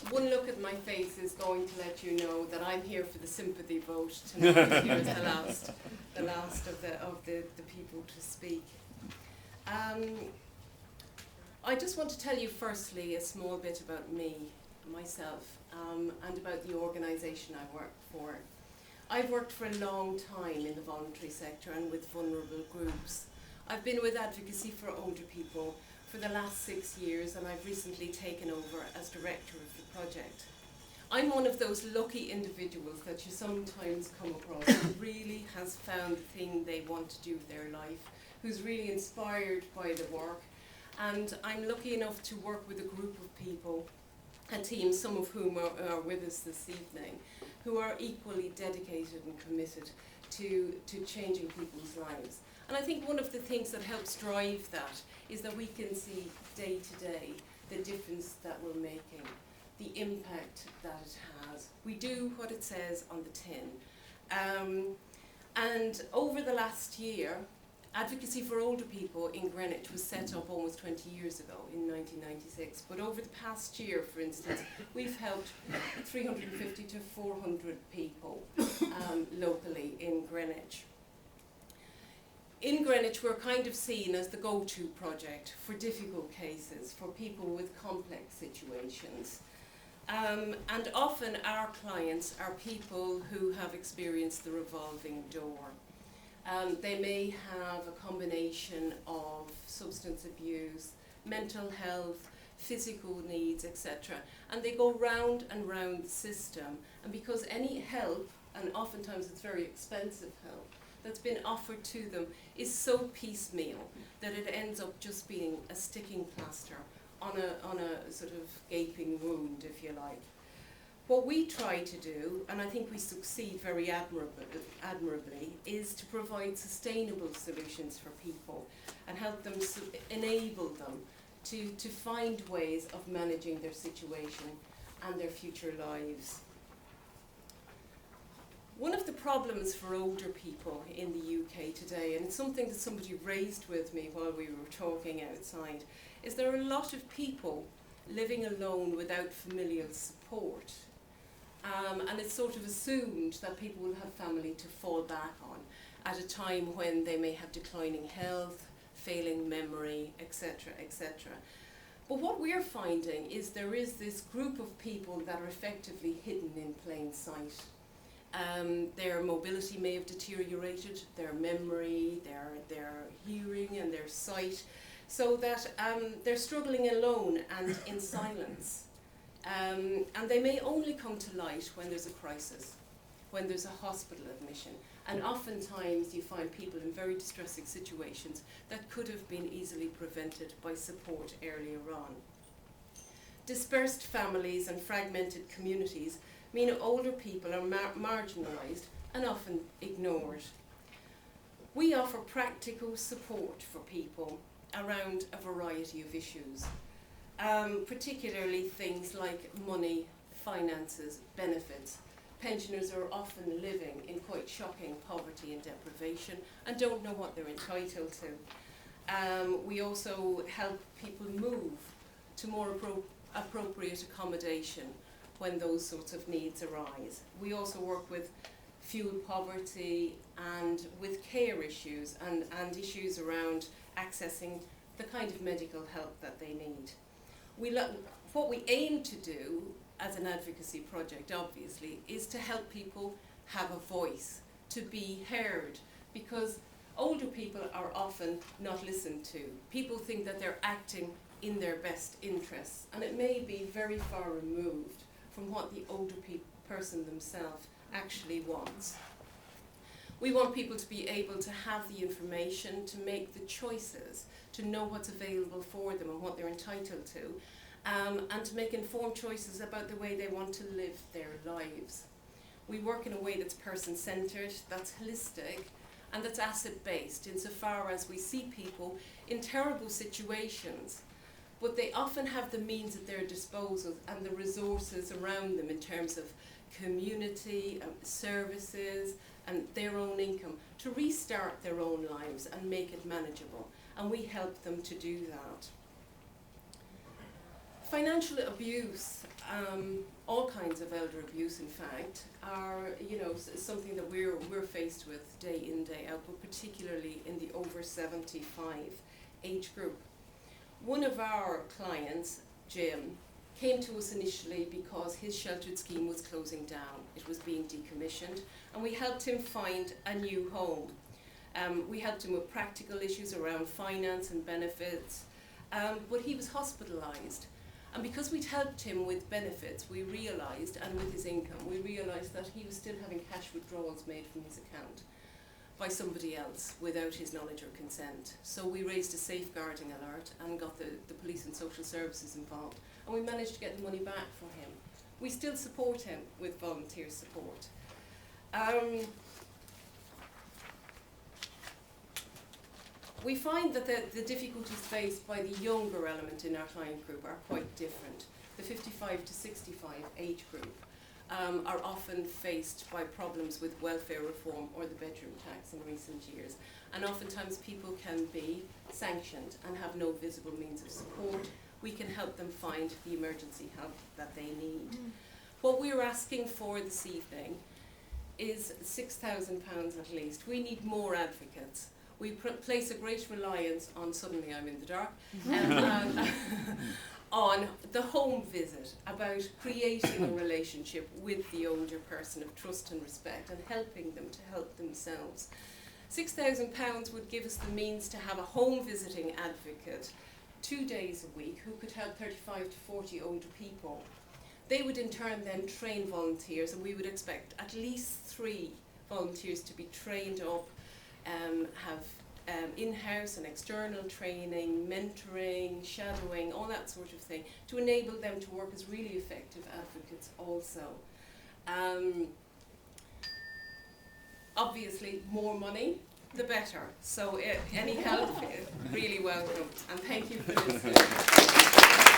one look at my face is going to let you know that I'm here for the sympathy vote tonight. Here's the last of the people to speak. I just want to tell you firstly a small bit about me, myself, and about the organisation I work for. I've worked for a long time in the voluntary sector and with vulnerable groups. I've been with Advocacy for Older People for the last 6 years, and I've recently taken over as director of the project. I'm one of those lucky individuals that you sometimes come across who really has found the thing they want to do with their life, who's really inspired by the work, and I'm lucky enough to work with a group of people, a team, some of whom are with us this evening, who are equally dedicated and committed to changing people's lives. And I think one of the things that helps drive that is that we can see day to day the difference that we're making, the impact that it has. We do what it says on the tin. And over the last year, Advocacy for Older People in Greenwich was set up almost 20 years ago in 1996. But over the past year, for instance, we've helped 350 to 400 people locally in Greenwich. In Greenwich, we're kind of seen as the go-to project for difficult cases, for people with complex situations. And often our clients are people who have experienced the revolving door. They may have a combination of substance abuse, mental health, physical needs, etc. And they go round and round the system. And because any help, and oftentimes it's very expensive help, that's been offered to them is so piecemeal that it ends up just being a sticking plaster on a sort of gaping wound, if you like. What we try to do, and I think we succeed very admirably, is to provide sustainable solutions for people and help them, enable them to find ways of managing their situation and their future lives. One of the problems for older people in the UK today, and it's something that somebody raised with me while we were talking outside, is there are a lot of people living alone without familial support. And it's sort of assumed that people will have family to fall back on at a time when they may have declining health, failing memory, etc., etc. But what we're finding is there is this group of people that are effectively hidden in plain sight. Their mobility may have deteriorated, their memory, their hearing and their sight, so that they're struggling alone and in silence. And they may only come to light when there's a crisis, when there's a hospital admission. And oftentimes you find people in very distressing situations that could have been easily prevented by support earlier on. Dispersed families and fragmented communities mean older people are marginalised and often ignored. We offer practical support for people around a variety of issues, particularly things like money, finances, benefits. Pensioners are often living in quite shocking poverty and deprivation and don't know what they're entitled to. We also help people move to more appropriate accommodation when those sorts of needs arise. We also work with fuel poverty and with care issues and issues around accessing the kind of medical help that they need. What we aim to do as an advocacy project, obviously, is to help people have a voice, to be heard, because older people are often not listened to. People think that they're acting in their best interests, and it may be very far removed from what the older person themselves actually wants. We want people to be able to have the information, to make the choices, to know what's available for them and what they're entitled to, and to make informed choices about the way they want to live their lives. We work in a way that's person-centred, that's holistic, and that's asset-based, insofar as we see people in terrible situations, but they often have the means at their disposal and the resources around them in terms of community, services, and their own income to restart their own lives and make it manageable. And we help them to do that. Financial abuse all kinds of elder abuse, in fact, are something that we're faced with day in, day out, but particularly in the over 75 age group. One of our clients, Jim, came to us initially because his sheltered scheme was closing down. It was being decommissioned, and we helped him find a new home. We helped him with practical issues around finance and benefits, but he was hospitalised. And because we'd helped him with benefits, we realised, and with his income, we realised that he was still having cash withdrawals made from his account by somebody else without his knowledge or consent. So we raised a safeguarding alert and got the police and social services involved, and we managed to get the money back for him. We still support him with volunteer support. We find that the difficulties faced by the younger element in our client group are quite different. The 55 to 65 age group are often faced by problems with welfare reform or the bedroom tax in recent years. And oftentimes people can be sanctioned and have no visible means of support. We can help them find the emergency help that they need. What we're asking for this evening is £6,000 at least. We need more advocates. We place a great reliance on, suddenly I'm in the dark, on the home visit, about creating a relationship with the older person of trust and respect and helping them to help themselves. £6,000 would give us the means to have a home visiting advocate 2 days a week who could help 35 to 40 older people. They would in turn then train volunteers, and we would expect at least 3 volunteers to be trained up, have in-house and external training, mentoring, shadowing, all that sort of thing, to enable them to work as really effective advocates also. Obviously, more money, the better. So any help, really welcome. And thank you for listening.